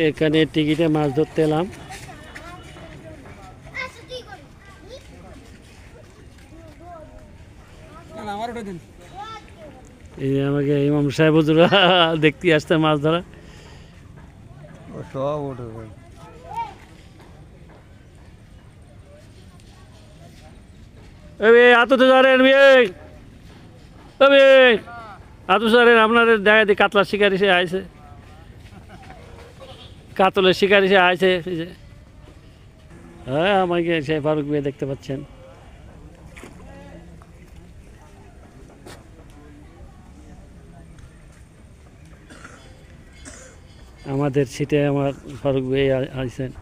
এখানে টিকিটে মাছ ধরতে এলাম। এই আমাকে ইমাম সাহেব হুজুরা দেখতে আসতে মাছ ধরা। সব উঠে আতো তো জানেন আতো জানেন আপনাদের দেখা দিই কাতলার শিকারি সে আইছে, কাতলের শিকারি সে আইছে। হ্যাঁ আমাকে সে ফারুক ভাই দেখতে পাচ্ছেন। আমাদের সিটে আমার ফারুক ভাই আইছেন।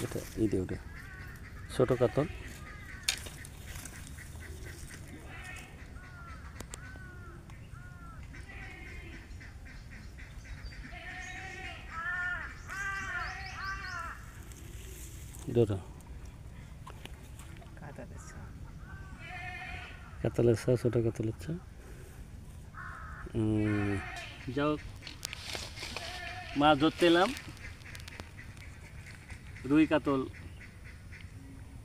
এটা ইদে ওটা ছোট কাতল। দুটো কাতলের ছা, ছোট কাতলের ছা। যাও মাছ ধরতে এলাম। রুই কাতল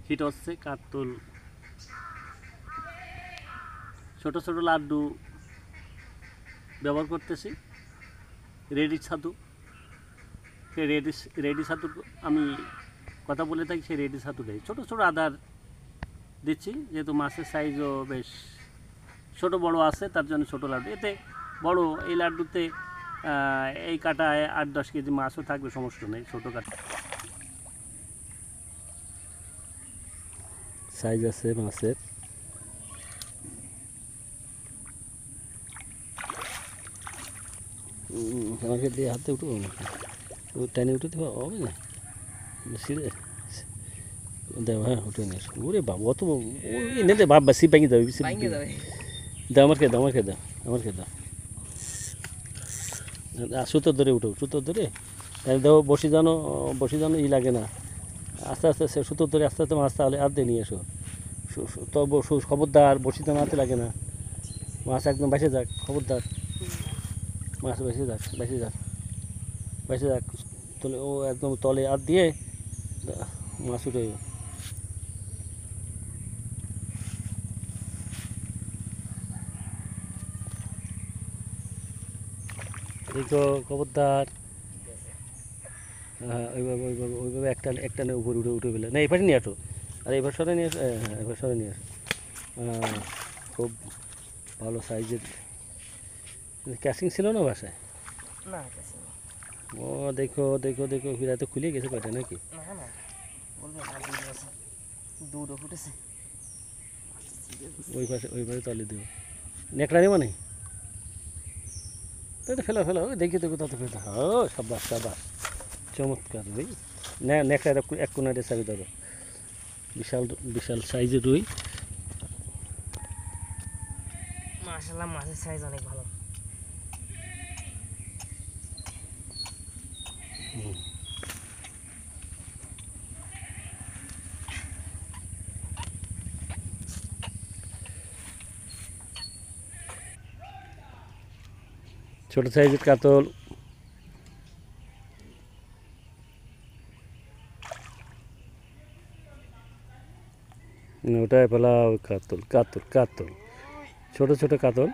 হিট হচ্ছে, কাতল ছোট ছোট লাড্ডু ব্যবহার করতেছি। রেডি ছাতু, সে রেডি ছাতুর আমি কথা বলে থাকি, সেই রেডি ছাতুটাই ছোটো ছোটো আদার দিচ্ছি, যেহেতু মাছের সাইজও বেশ ছোট বড় আছে, তার জন্য ছোটো লাড্ডু। এতে বড় এই লাড্ডুতে এই কাটায় 8-10 কেজি মাছও থাকবে, সমস্যা নেই। ছোটো কাটা সাইজ আছে মাছের। আমাকে দিয়ে হাতে উঠবো না, টাইনে উঠে দেওয়া হবে না সিঁড়ে দেওয়া। হ্যাঁ উঠে নিয়ে আসো। ওরে বাবু অত এনে দে বাবা, সি ভেঙে যাবে, দাও আমার খেয়ে দাও, আমার খেয়ে দাও, আমার খেয়ে দাও। সুতোর ধরে উঠো, সুতোর ধরে দেখো বসি জানো ই লাগে না। আস্তে আস্তে সুতোর ধরে আস্তে আস্তে মাছ তাহলে আর দিয়ে নিয়ে এসো। তবু খবরদার বসি জানো হাতে লাগে না, মাছ একদম বেসে যাক, খবরদার মাছ বেসে যাক, বেসে যাক, বেসে যাক। তলে ও একদম তলে আর দিয়ে মাছ উঠে। দেখো খবরদার। হ্যাঁ ওইভাবে ওইভাবে ওইভাবে একটা একটা উপরে উঠে উঠে ফেলে না, এই পাশে নিয়ে আসো। আর এবার সরে নিয়ে আসো, হ্যাঁ এবার সরে নিয়ে আসো। খুব ভালো সাইজের ক্যাচিং ছিল না বাসায়? ও দেখো দেখো দেখো ফিরাতে খুলে গেছে কয়টা নাকি? ওই পাশে তলে দেবো। নেকড়া দেবো না তো, ফেলো ফেলো দেখি দেখো তত ফেলতে। ও সাবাস সাবাস, চমৎকার রুই। নেকড়া এক কোনারে চাবি ধরো। বিশাল বিশাল সাইজের রুই। মাশাআল্লাহ মাছের সাইজ অনেক ভালো। ছোট সাইজের কাতল। ওটাই ফেলা কাতল কাতল কাতল, ছোট ছোট কাতল।